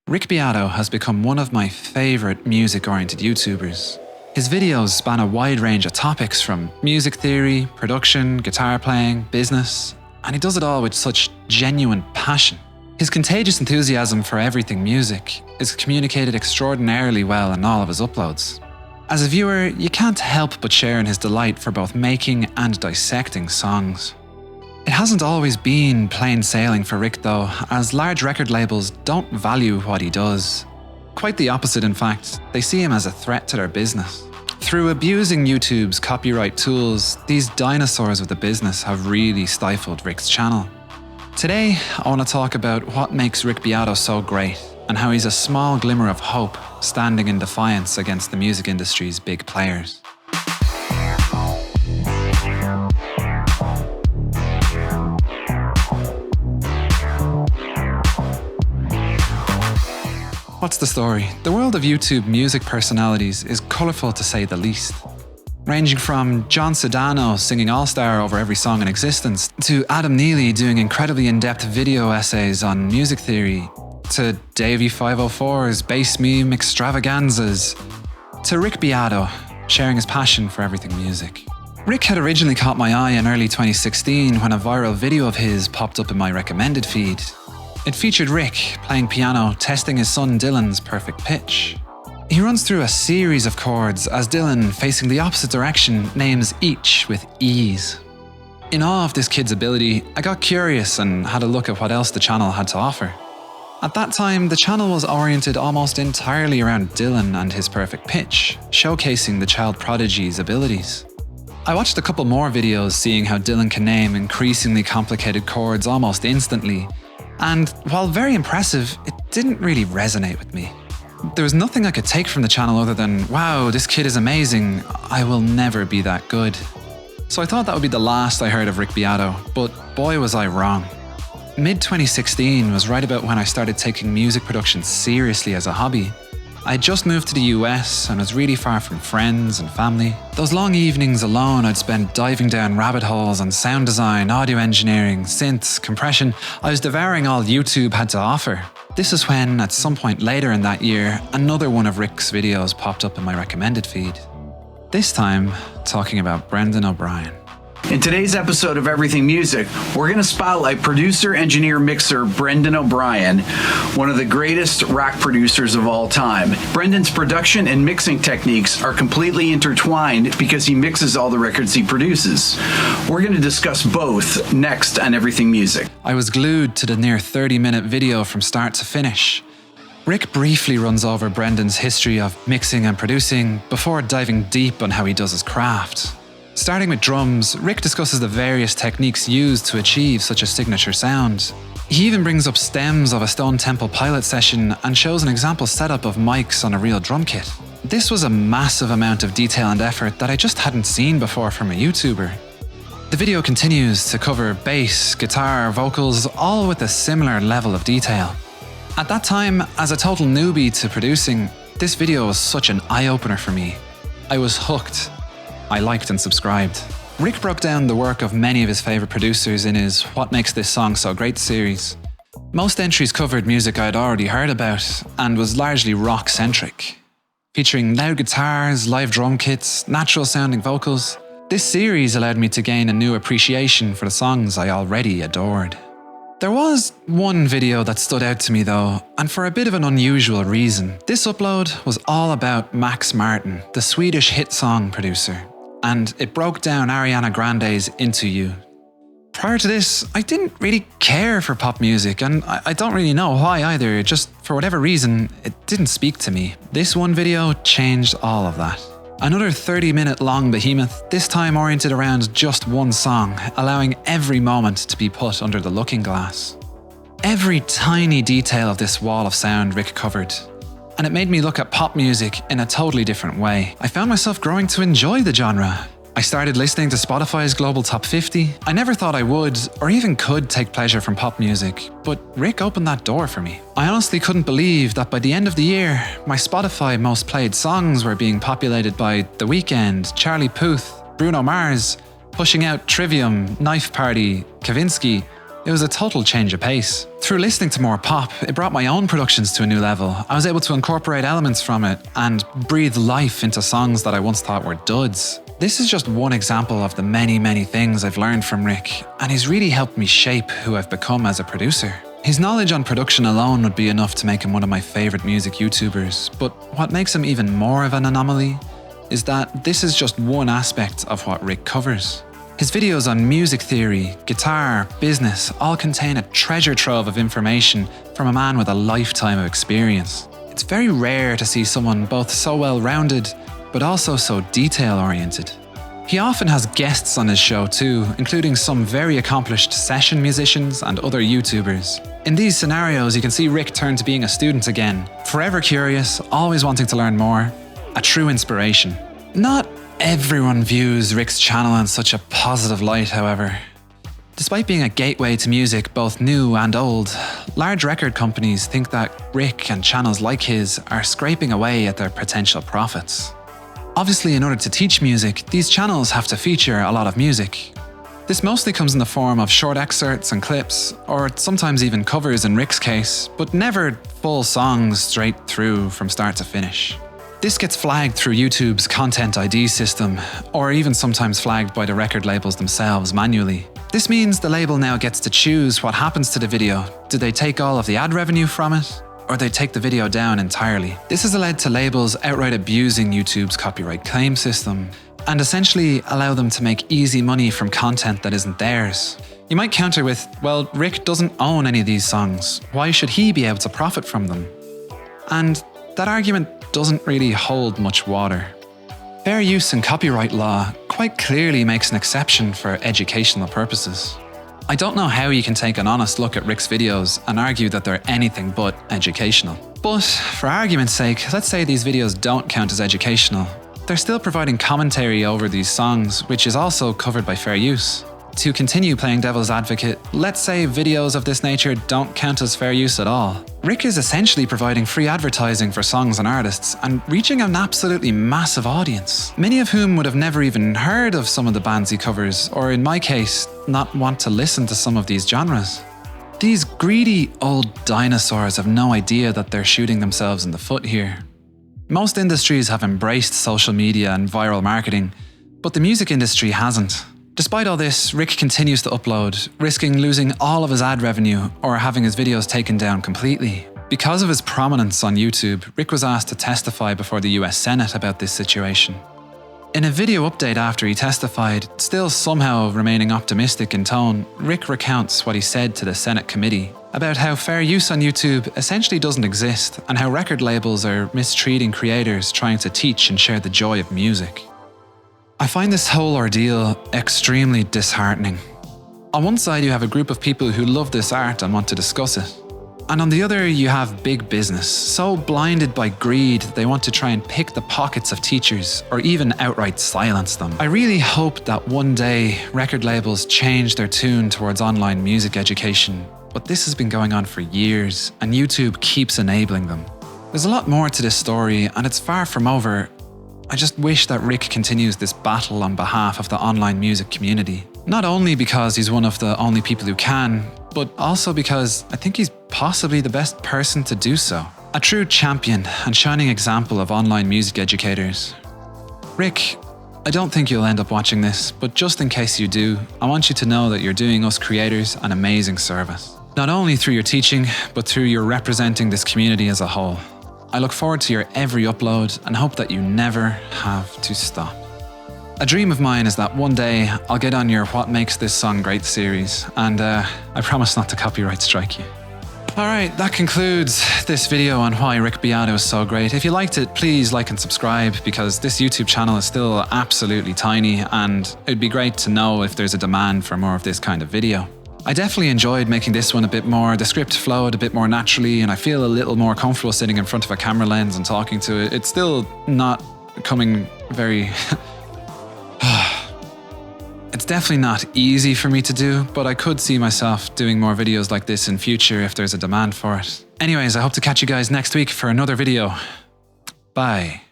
Rick Beato has become one of my favourite music-oriented YouTubers. His videos span a wide range of topics from music theory, production, guitar playing, business, and he does it all with such genuine passion. His contagious enthusiasm for everything music is communicated extraordinarily well in all of his uploads. As a viewer, you can't help but share in his delight for both making and dissecting songs. It hasn't always been plain sailing for Rick though, as large record labels don't value what he does. Quite the opposite in fact, they see him as a threat to their business. Through abusing YouTube's copyright tools, these dinosaurs of the business have really stifled Rick's channel. Today, I want to talk about what makes Rick Beato so great, and how he's a small glimmer of hope standing in defiance against the music industry's big players. What's the story? The world of YouTube music personalities is colourful to say the least. Ranging from John Sedano singing All-Star over every song in existence, to Adam Neely doing incredibly in-depth video essays on music theory, to Davey504's bass meme extravaganzas, to Rick Beato sharing his passion for everything music. Rick had originally caught my eye in early 2016 when a viral video of his popped up in my recommended feed. It featured Rick playing piano, testing his son Dylan's perfect pitch. He runs through a series of chords as Dylan, facing the opposite direction, names each with ease. In awe of this kid's ability, I got curious and had a look at what else the channel had to offer. At that time, the channel was oriented almost entirely around Dylan and his perfect pitch, showcasing the child prodigy's abilities. I watched a couple more videos seeing how Dylan can name increasingly complicated chords almost instantly, and while very impressive, it didn't really resonate with me. There was nothing I could take from the channel other than, wow, this kid is amazing, I will never be that good. So I thought that would be the last I heard of Rick Beato, but boy was I wrong. Mid-2016 was right about when I started taking music production seriously as a hobby. I had just moved to the US and was really far from friends and family. Those long evenings alone I'd spend diving down rabbit holes on sound design, audio engineering, synths, compression. I was devouring all YouTube had to offer. This is when, at some point later in that year, another one of Rick's videos popped up in my recommended feed. This time, talking about Brendan O'Brien. In today's episode of Everything Music, we're going to spotlight producer, engineer, mixer Brendan O'Brien, one of the greatest rock producers of all time. Brendan's production and mixing techniques are completely intertwined because he mixes all the records he produces. We're going to discuss both next on Everything Music. I was glued to the near 30-minute video from start to finish. Rick briefly runs over Brendan's history of mixing and producing before diving deep on how he does his craft. Starting with drums, Rick discusses the various techniques used to achieve such a signature sound. He even brings up stems of a Stone Temple Pilot session and shows an example setup of mics on a real drum kit. This was a massive amount of detail and effort that I just hadn't seen before from a YouTuber. The video continues to cover bass, guitar, vocals, all with a similar level of detail. At that time, as a total newbie to producing, this video was such an eye-opener for me. I was hooked. I liked and subscribed. Rick broke down the work of many of his favourite producers in his What Makes This Song So Great series. Most entries covered music I'd already heard about and was largely rock-centric. Featuring loud guitars, live drum kits, natural-sounding vocals, this series allowed me to gain a new appreciation for the songs I already adored. There was one video that stood out to me though, and for a bit of an unusual reason. This upload was all about Max Martin, the Swedish hit song producer, and it broke down Ariana Grande's Into You. Prior to this, I didn't really care for pop music, and I don't really know why either, just for whatever reason, it didn't speak to me. This one video changed all of that. Another 30-minute long behemoth, this time oriented around just one song, allowing every moment to be put under the looking glass. Every tiny detail of this wall of sound Rick covered, and it made me look at pop music in a totally different way. I found myself growing to enjoy the genre. I started listening to Spotify's Global Top 50. I never thought I would, or even could, take pleasure from pop music, but Rick opened that door for me. I honestly couldn't believe that by the end of the year, my Spotify most played songs were being populated by The Weeknd, Charlie Puth, Bruno Mars, pushing out Trivium, Knife Party, Kavinsky, It was a total change of pace. Through listening to more pop, it brought my own productions to a new level. I was able to incorporate elements from it and breathe life into songs that I once thought were duds. This is just one example of the many things I've learned from Rick, and he's really helped me shape who I've become as a producer. His knowledge on production alone would be enough to make him one of my favourite music YouTubers, but what makes him even more of an anomaly is that this is just one aspect of what Rick covers. His videos on music theory, guitar, business all contain a treasure trove of information from a man with a lifetime of experience. It's very rare to see someone both so well-rounded, but also so detail-oriented. He often has guests on his show too, including some very accomplished session musicians and other YouTubers. In these scenarios, you can see Rick turn to being a student again, forever curious, always wanting to learn more. A true inspiration. Not everyone views Rick's channel in such a positive light, however. Despite being a gateway to music, both new and old, large record companies think that Rick and channels like his are scraping away at their potential profits. Obviously, in order to teach music, these channels have to feature a lot of music. This mostly comes in the form of short excerpts and clips, or sometimes even covers in Rick's case, but never full songs straight through from start to finish. This gets flagged through YouTube's Content ID system, or even sometimes flagged by the record labels themselves manually. This means the label now gets to choose what happens to the video. Do they take all of the ad revenue from it, or they take the video down entirely? This has led to labels outright abusing YouTube's copyright claim system, and essentially allow them to make easy money from content that isn't theirs. You might counter with, well, Rick doesn't own any of these songs. Why should he be able to profit from them? And that argument doesn't really hold much water. Fair use and copyright law quite clearly makes an exception for educational purposes. I don't know how you can take an honest look at Rick's videos and argue that they're anything but educational. But for argument's sake, let's say these videos don't count as educational. They're still providing commentary over these songs, which is also covered by fair use. To continue playing devil's advocate, let's say videos of this nature don't count as fair use at all. Rick is essentially providing free advertising for songs and artists and reaching an absolutely massive audience, many of whom would have never even heard of some of the bands he covers, or in my case, not want to listen to some of these genres. These greedy old dinosaurs have no idea that they're shooting themselves in the foot here. Most industries have embraced social media and viral marketing, but the music industry hasn't. Despite all this, Rick continues to upload, risking losing all of his ad revenue or having his videos taken down completely. Because of his prominence on YouTube, Rick was asked to testify before the US Senate about this situation. In a video update after he testified, still somehow remaining optimistic in tone, Rick recounts what he said to the Senate committee about how fair use on YouTube essentially doesn't exist and how record labels are mistreating creators trying to teach and share the joy of music. I find this whole ordeal extremely disheartening. On one side, you have a group of people who love this art and want to discuss it. And on the other, you have big business, so blinded by greed they want to try and pick the pockets of teachers or even outright silence them. I really hope that one day record labels change their tune towards online music education, but this has been going on for years and YouTube keeps enabling them. There's a lot more to this story and it's far from over. I just wish that Rick continues this battle on behalf of the online music community. Not only because he's one of the only people who can, but also because I think he's possibly the best person to do so. A true champion and shining example of online music educators. Rick, I don't think you'll end up watching this, but just in case you do, I want you to know that you're doing us creators an amazing service. Not only through your teaching, but through your representing this community as a whole. I look forward to your every upload and hope that you never have to stop. A dream of mine is that one day I'll get on your What Makes This Song Great series, and I promise not to copyright strike you. Alright, that concludes this video on why Rick Beato is so great. If you liked it, please like and subscribe because this YouTube channel is still absolutely tiny and it'd be great to know if there's a demand for more of this kind of video. I definitely enjoyed making this one a bit more. The script flowed a bit more naturally and I feel a little more comfortable sitting in front of a camera lens and talking to it. It's still not coming very... It's definitely not easy for me to do, but I could see myself doing more videos like this in future if there's a demand for it. Anyways, I hope to catch you guys next week for another video. Bye.